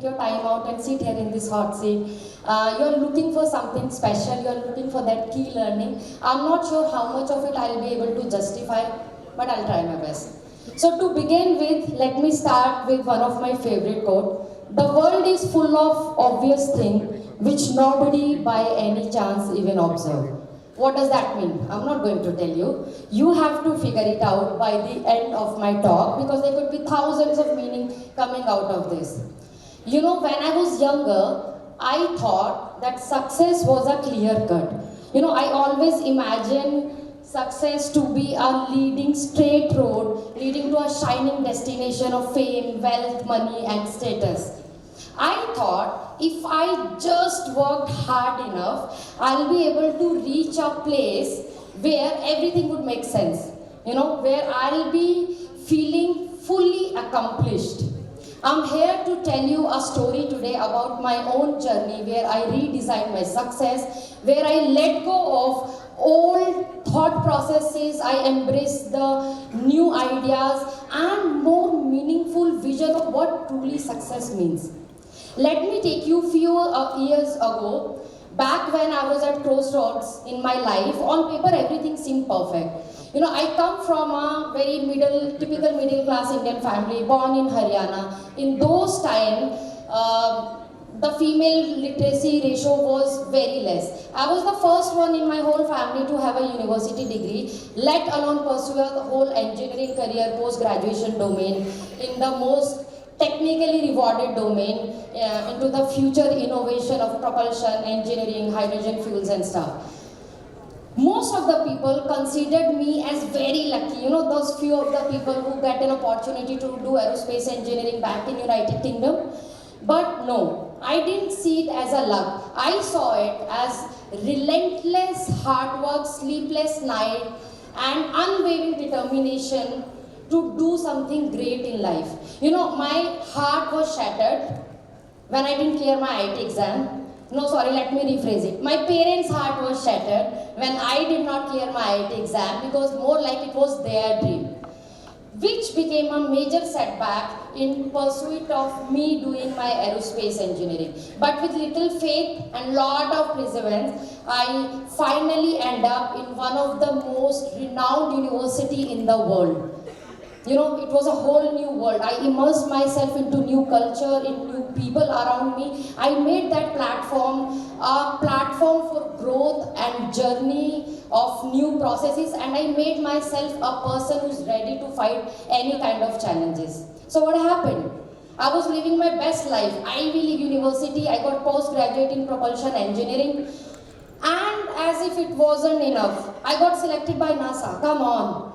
take your time out and sit here in this hot seat. You're looking for something special, you're looking for that key learning. I'm not sure how much of it I'll be able to justify, but I'll try my best. So to begin with, let me start with one of my favorite quotes. The world is full of obvious things which nobody by any chance even observe. What does that mean? I'm not going to tell you. You have to figure it out by the end of my talk, because there could be thousands of meaning coming out of this. You know, when I was younger, I thought that success was a clear cut. You know, I always imagined success to be a leading straight road leading to a shining destination of fame, wealth, money, and status. I thought if I just worked hard enough, I'll be able to reach a place where everything would make sense. You know, where I'll be feeling fully accomplished. I'm here to tell you a story today about my own journey where I redesigned my success, where I let go of old thought processes, I embraced the new ideas and more meaningful vision of what truly success means. Let me take you few years ago, back when I was at crossroads in my life. On paper, everything seemed perfect. You know, I come from a very typical middle class Indian family, born in Haryana. In those times, the female literacy ratio was very less. I was the first one in my whole family to have a university degree, let alone pursue a whole engineering career, post-graduation domain in the most technically rewarded domain, into the future innovation of propulsion, engineering, hydrogen fuels and stuff. Most of the people considered me as very lucky. You know, those few of the people who get an opportunity to do aerospace engineering back in United Kingdom. But no, I didn't see it as a luck. I saw it as relentless hard work, sleepless night, and unwavering determination to do something great in life. You know, my heart was shattered when I didn't clear my IIT exam. No, sorry, let me rephrase it. My parents' heart was shattered when I did not clear my IIT exam, because more like it was their dream, which became a major setback in pursuit of me doing my aerospace engineering. But with little faith and lot of perseverance, I finally end up in one of the most renowned university in the world. You know, it was a whole new world. I immersed myself into new culture, in new people around me. I made that platform a platform for growth and journey of new processes, and I made myself a person who's ready to fight any kind of challenges. So what happened? I was living my best life. Ivy League University, I got postgraduate in propulsion engineering, and as if it wasn't enough, I got selected by NASA. Come on.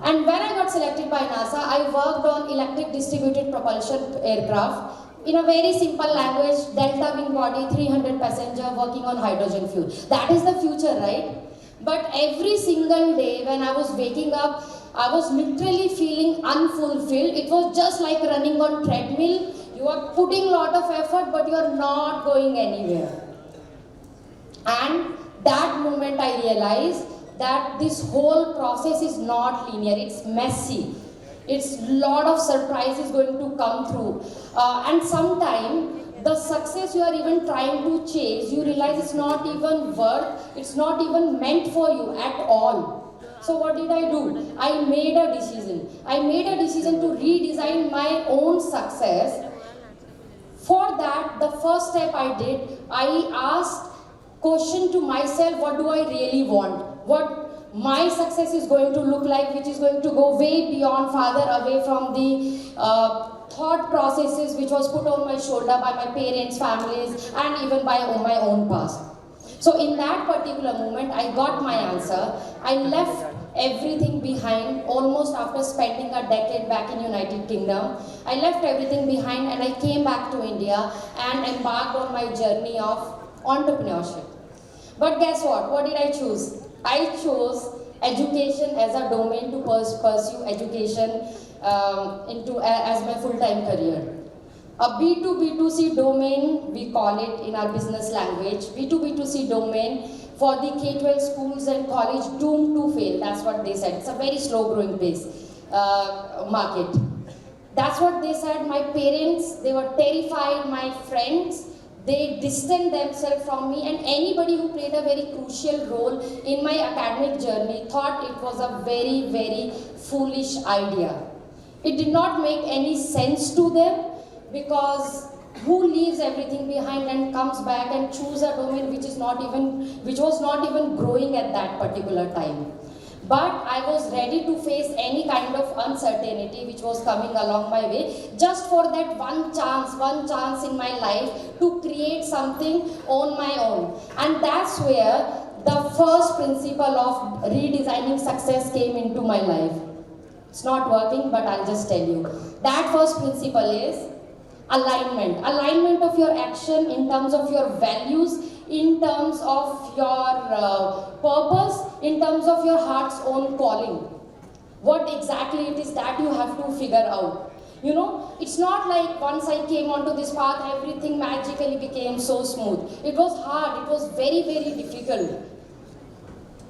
And when I got selected by NASA, I worked on electric distributed propulsion aircraft. In a very simple language, delta wing body, 300 passenger, working on hydrogen fuel. That is the future, right? But every single day when I was waking up, I was literally feeling unfulfilled. It was just like running on treadmill. You are putting a lot of effort, but you are not going anywhere. And that moment I realized that this whole process is not linear, it's messy. It's a lot of surprises going to come through. And sometimes the success you are even trying to chase, you realize it's not even worth, it's not even meant for you at all. So what did I do? I made a decision. I made a decision to redesign my own success. For that, the first step I did, I asked question to myself, what do I really want? What my success is going to look like, which is going to go way beyond, farther away from the thought processes which was put on my shoulder by my parents, families, and even by my own past. So in that particular moment, I got my answer. I left everything behind almost after spending a decade back in United Kingdom. I left everything behind and I came back to India and embarked on my journey of entrepreneurship. But guess what? What did I choose? I chose education as a domain to pursue education as my full-time career. A B2B2C domain, we call it in our business language, B2B2C domain for the K-12 schools and college doomed to fail. That's what they said. It's a very slow growing pace market. That's what they said. My parents, they were terrified. My friends, they distanced themselves from me, and anybody who played a very crucial role in my academic journey thought it was a very, very foolish idea. It did not make any sense to them, because who leaves everything behind and comes back and choose a domain which was not even growing at that particular time. But I was ready to face any kind of uncertainty which was coming along my way, just for that one chance in my life to create something on my own. And that's where the first principle of redesigning success came into my life. It's not working, but I'll just tell you. That first principle is alignment. Alignment of your action in terms of your values, in terms of your purpose, in terms of your heart's own calling. What exactly it is that you have to figure out. You know, it's not like once I came onto this path, everything magically became so smooth. It was hard, it was very, very difficult.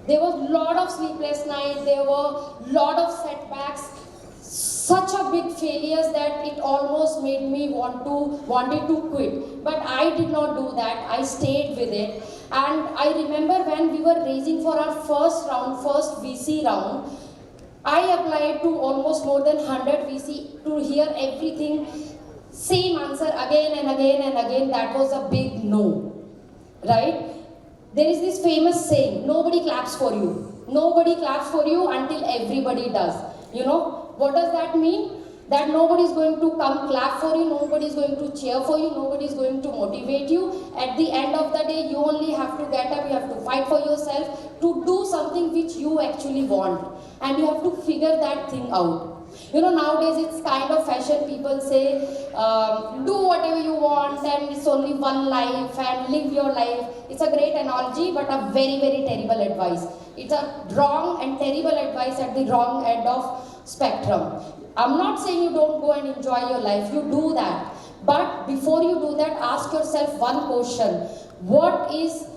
There was a lot of sleepless nights, there were a lot of setbacks, such a big failures that it almost made me wanted to quit. But I did not do that. I stayed with it. And I remember when we were raising for our first VC round, I applied to almost more than 100 VC to hear everything, same answer again and again and again. That was a big no, right? There is this famous saying, nobody claps for you. Nobody claps for you until everybody does. You know, what does that mean? That nobody is going to come clap for you, nobody is going to cheer for you, nobody is going to motivate you. At the end of the day, you only have to get up, you have to fight for yourself to do something which you actually want. And you have to figure that thing out. You know, nowadays it's kind of fashion. People say, do whatever you want and it's only one life and live your life. It's a great analogy, but a very, very terrible advice. It's a wrong and terrible advice at the wrong end of spectrum. I'm not saying you don't go and enjoy your life, you do that. But before you do that, ask yourself one question. What is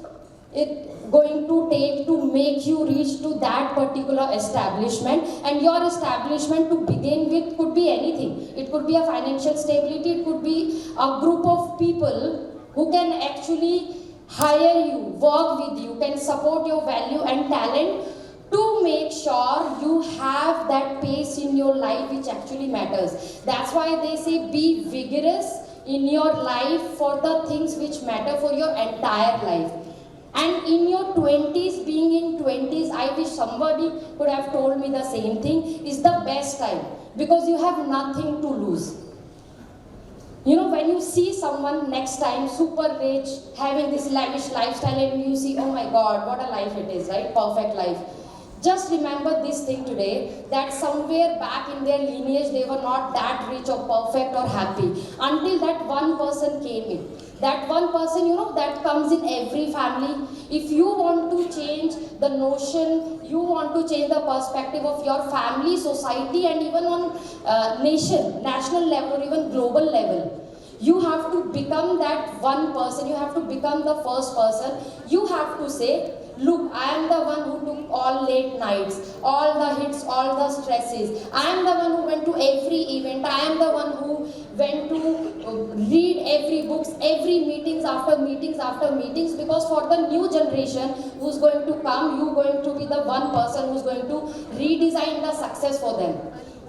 it going to take to make you reach to that particular establishment? And your establishment to begin with could be anything. It could be a financial stability, it could be a group of people who can actually hire you, work with you, can support your value and talent to make sure you have that pace in your life which actually matters. That's why they say be vigorous in your life for the things which matter for your entire life. And in your 20s, being in 20s, I wish somebody could have told me the same thing, is the best time, because you have nothing to lose. You know, when you see someone next time super rich, having this lavish lifestyle, and you see, oh my God, what a life it is, right? Perfect life. Just remember this thing today, that somewhere back in their lineage, they were not that rich or perfect or happy until that one person came in. That one person, you know, that comes in every family. If you want to change the notion, you want to change the perspective of your family, society, and even on national level or even global level, you have to become that one person. You have to become the first person. You have to say, look, I am the one who took all late nights, all the hits, all the stresses. I am the one who went to every event. I am the one who went to read every books, every meetings after meetings after meetings, because for the new generation who's going to come, you're going to be the one person who's going to redesign the success for them,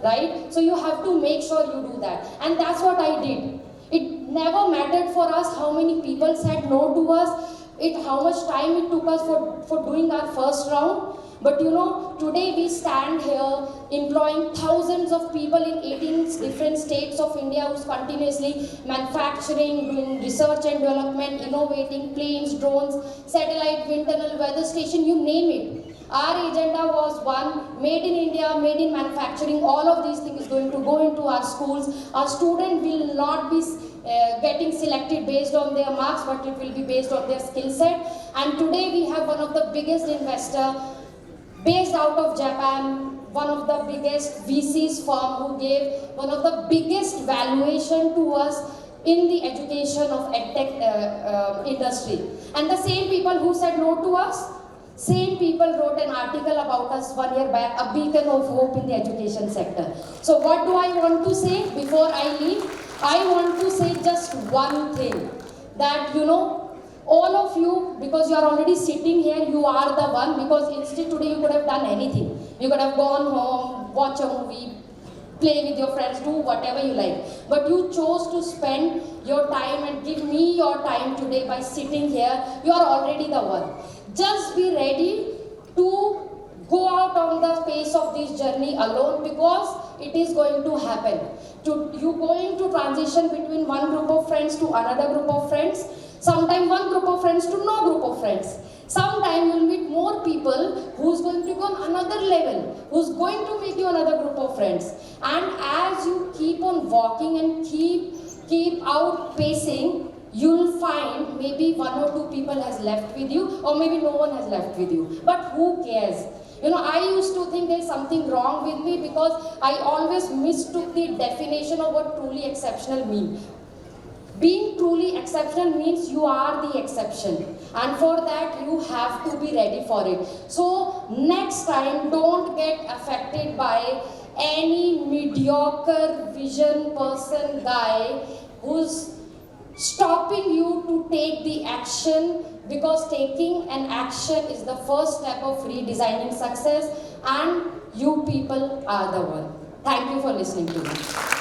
right? So you have to make sure you do that. And that's what I did. It never mattered for us how many people said no to us, how much time it took us for doing our first round. But you know, today we stand here employing thousands of people in 18 different states of India who's continuously manufacturing, doing research and development, innovating planes, drones, satellite, wind tunnel, weather station, you name it. Our agenda was one, made in India, made in manufacturing. All of these things is going to go into our schools. Our student will not be getting selected based on their marks, but it will be based on their skill set. And today we have one of the biggest investor based out of Japan, one of the biggest VCs firm who gave one of the biggest valuation to us in the education of edtech industry. And the same people who said no to us, Same people wrote an article about us 1 year back, a beacon of hope in the education sector. So what do I want to say before I leave? I want to say just one thing, that all of you, because you are already sitting here, you are the one, because instead today you could have done anything. You could have gone home, watch a movie, play with your friends, do whatever you like. But you chose to spend your time and give me your time today by sitting here. You are already the one. Just be ready to go out on the pace of this journey alone, because it is going to happen. You going to transition between one group of friends to another group of friends. Sometimes one group of friends to no group of friends. Sometime you'll meet more people who's going to go on another level, who's going to meet you another group of friends. And as you keep on walking and keep outpacing, you'll find maybe 1 or 2 people has left with you, or maybe no one has left with you. But who cares? I used to think there's something wrong with me, because I always mistook the definition of what truly exceptional means. Being truly exceptional means you are the exception, and for that you have to be ready for it. So next time, don't get affected by any mediocre vision person guy who's stopping you to take the action, because taking an action is the first step of redesigning success, and you people are the one. Thank you for listening to me.